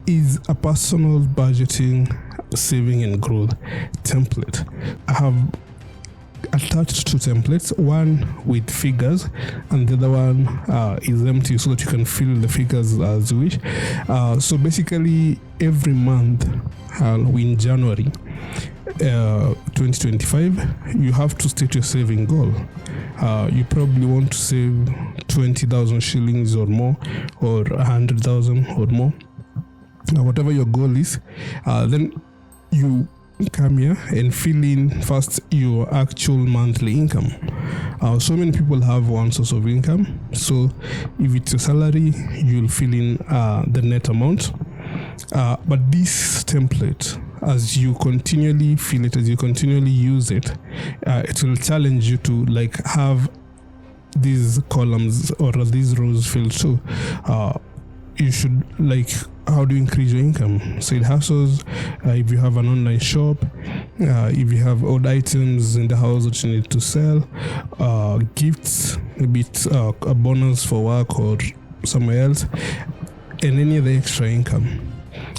is a personal budgeting, saving and growth template. I have attached two templates, one with figures and the other one is empty, so that you can fill the figures as you wish. So basically every month in January 2025, you have to state your saving goal. You probably want to save 20,000 shillings or more, or 100,000 or more, whatever your goal is. Then you come here and fill in first your actual monthly income. So many people have one source of income, so if it's your salary, you'll fill in the net amount. But this template, as you continually fill it, as you continually use it, it will challenge you to have these columns or these rows filled too. You should how do you increase your income? Side hustles, if you have an online shop, if you have odd items in the house that you need to sell, gifts, maybe it's a bonus for work or somewhere else, and any other extra income.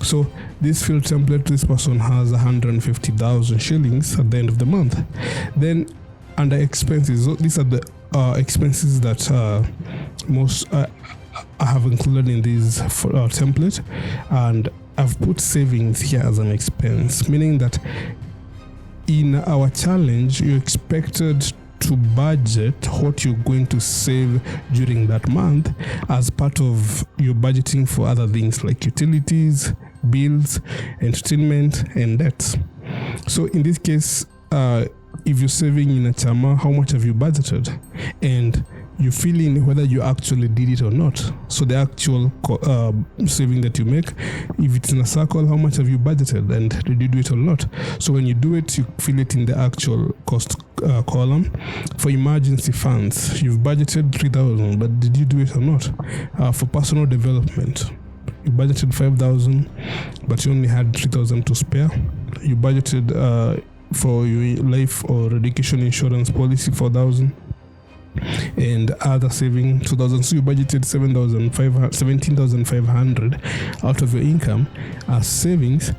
So this field template, this person has 150,000 shillings at the end of the month. Then under expenses, so these are the expenses that I have included in this template, and I've put savings here as an expense, meaning that in our challenge, you're expected to budget what you're going to save during that month as part of your budgeting for other things like utilities, bills, entertainment, and debts. So in this case, if you're saving in a chama, how much have you budgeted? And you fill in whether you actually did it or not. So the actual saving that you make, if it's in a circle, how much have you budgeted and did you do it or not? So when you do it, you fill it in the actual cost column. For emergency funds, you've budgeted 3,000, but did you do it or not? For personal development, you budgeted 5,000, but you only had 3,000 to spare. You budgeted for your life or education insurance policy 4,000. And other saving 2,000, so you budgeted 17,500 out of your income as savings,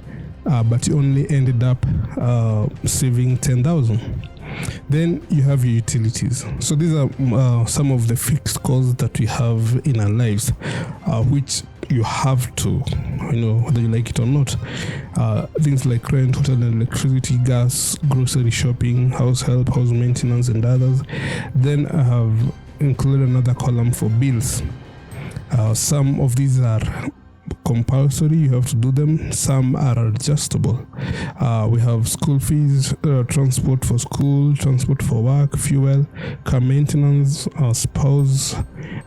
but you only ended up saving 10,000. Then you have your utilities. So these are some of the fixed costs that we have in our lives, which you have to, whether you like it or not. Things like rent, hotel and electricity, gas, grocery shopping, house help, house maintenance, and others. Then I have included another column for bills. Some of these are compulsory, you have to do them. Some are adjustable. We have school fees, transport for school, transport for work, fuel, car maintenance, spouse.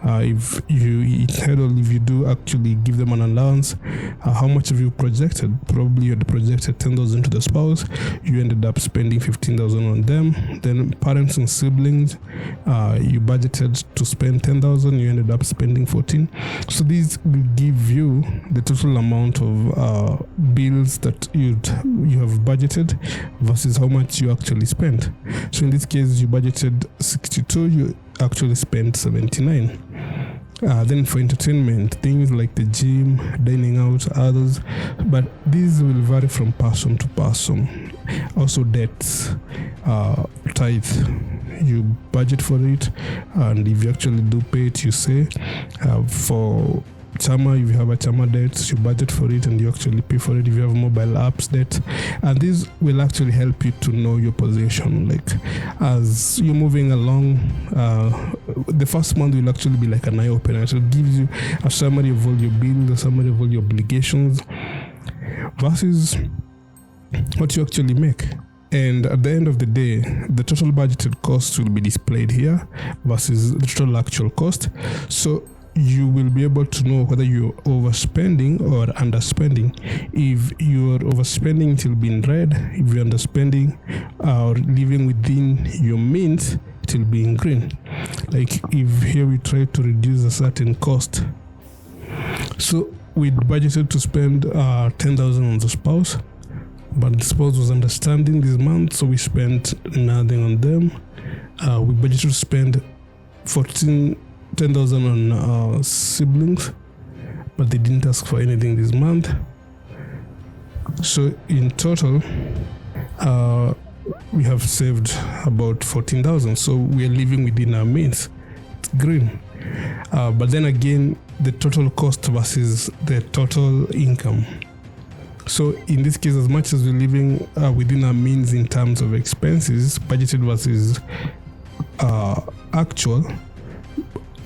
If you eat head, or if you do actually give them an allowance, how much have you projected? Probably you had projected 10,000 to the spouse, you ended up spending 15,000 on them. Then parents and siblings, you budgeted to spend 10,000, you ended up spending 14. So these will give you the total amount of bills that you have budgeted versus how much you actually spent. So in this case, you budgeted 62, you actually spent 79. Then for entertainment, things like the gym, dining out, others, but these will vary from person to person. Also debts, tithe, you budget for it, and if you actually do pay it, you say. For chama, if you have a chama debt, you budget for it and you actually pay for it. If you have mobile apps debt, and this will actually help you to know your position. As you're moving along, the first month will actually be like an eye opener. It will give you a summary of all your bills, a summary of all your obligations versus what you actually make. And at the end of the day, the total budgeted cost will be displayed here versus the total actual cost. So you will be able to know whether you're overspending or underspending. If you're overspending, it will be in red. If you're underspending or living within your means, it will be in green. If here we try to reduce a certain cost. So we budgeted to spend 10,000 on the spouse, but the spouse was understanding this month, so we spent nothing on them. We budgeted to spend 10,000 on siblings, but they didn't ask for anything this month. So in total, we have saved about 14,000. So we are living within our means. It's green. But then again, the total cost versus the total income. So in this case, as much as we're living within our means in terms of expenses, budgeted versus actual,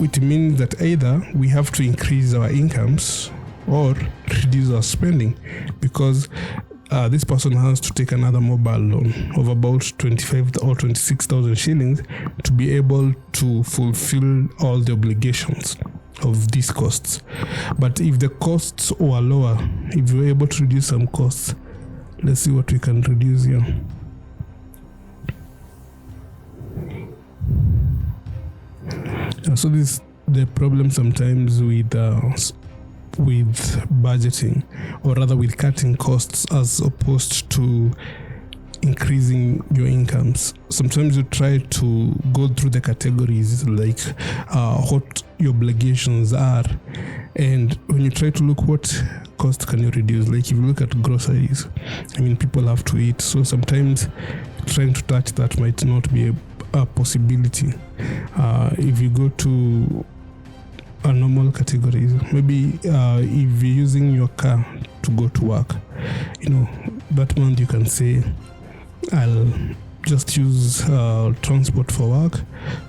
it means that either we have to increase our incomes or reduce our spending, because this person has to take another mobile loan of about 25 or 26,000 shillings to be able to fulfill all the obligations of these costs. But if the costs were lower, if you're able to reduce some costs, let's see what we can reduce here. So this the problem sometimes with budgeting, or rather with cutting costs as opposed to increasing your incomes. Sometimes you try to go through the categories like what your obligations are, and when you try to look what cost can you reduce, like if you look at groceries, I mean, people have to eat, so sometimes trying to touch that might not be a possibility. If you go to a normal categories, maybe if you're using your car to go to work, that month you can say, I'll just use transport for work,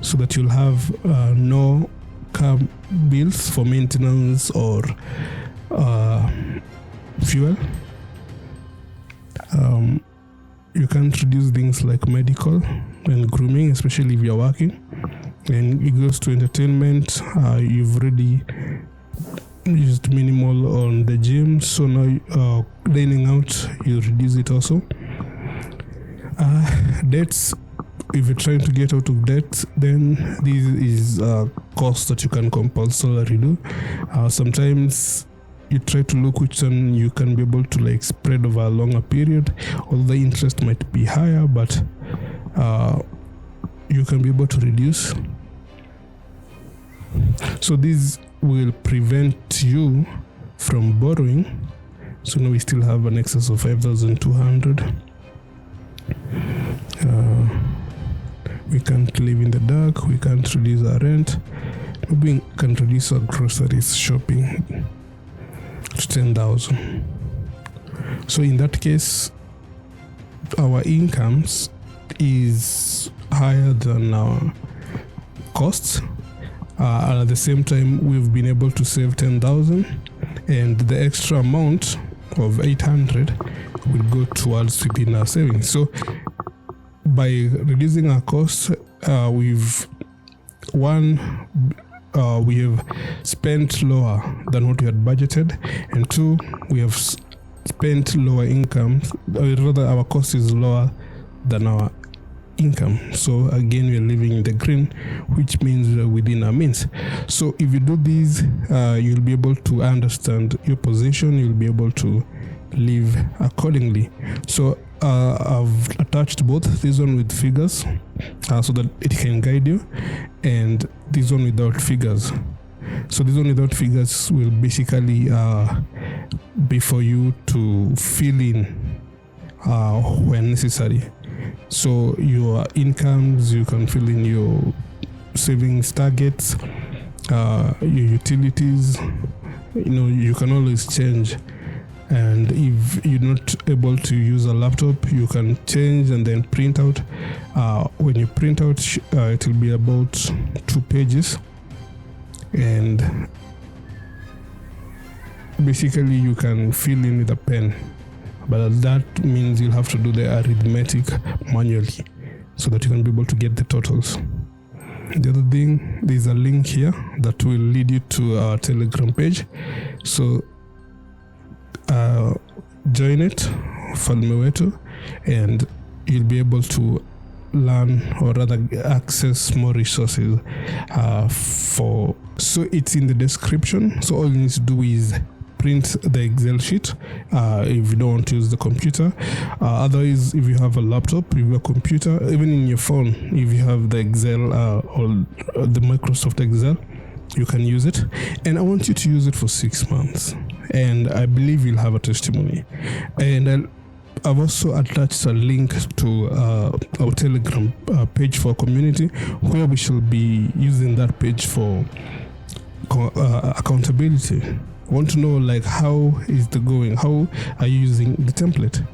so that you'll have no car bills for maintenance or fuel. You can't reduce things like medical and grooming, especially if you're working. And it goes to entertainment. You've already used minimal on the gym, so now dining out, you reduce it also. Debts, if you're trying to get out of debt, then this is a cost that you can compulsorily do. Sometimes you try to look which one you can be able to spread over a longer period, although the interest might be higher, but you can be able to reduce. So this will prevent you from borrowing. So now we still have an excess of 5,200. We can't live in the dark. We can't reduce our rent. Maybe we can reduce our groceries shopping to 10,000. So in that case, our incomes is higher than our costs. At the same time, we've been able to save 10,000, and the extra amount of 800 will go towards within our savings. So by reducing our costs, we have spent lower than what we had budgeted, and two, we have spent lower income, or rather our cost is lower than our income. So again, we are living in the green, which means we are within our means. So if you do these, you'll be able to understand your position, you'll be able to live accordingly. So I've attached both, this one with figures so that it can guide you, and this one without figures. So this one without figures will basically be for you to fill in when necessary. So your incomes, you can fill in your savings targets, your utilities, you can always change. And if you're not able to use a laptop, you can change and then print out. When you print out, it will be about 2 pages. And basically you can fill in with a pen. But that means you'll have to do the arithmetic manually so that you can be able to get the totals. The other thing, there's a link here that will lead you to our Telegram page. So join it, Falme Wetu, and you'll be able to learn, or rather access more resources so it's in the description. So all you need to do is print the Excel sheet if you don't want to use the computer. Otherwise, if you have a laptop, if you have a computer, even in your phone, if you have the Excel or the Microsoft Excel, you can use it. And I want you to use it for 6 months. and I believe you'll have a testimony. And I've also attached a link to our Telegram page for community, where we shall be using that page for accountability. I want to know, like, how is the going? How are you using the template?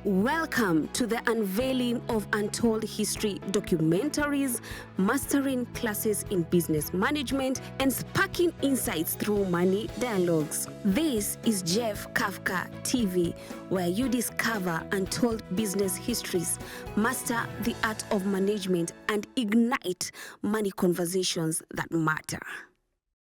Welcome to the unveiling of untold history documentaries, mastering classes in business management, and sparking insights through money dialogues. This is JephKafka TV, where you discover untold business histories, master the art of management, and ignite money conversations that matter.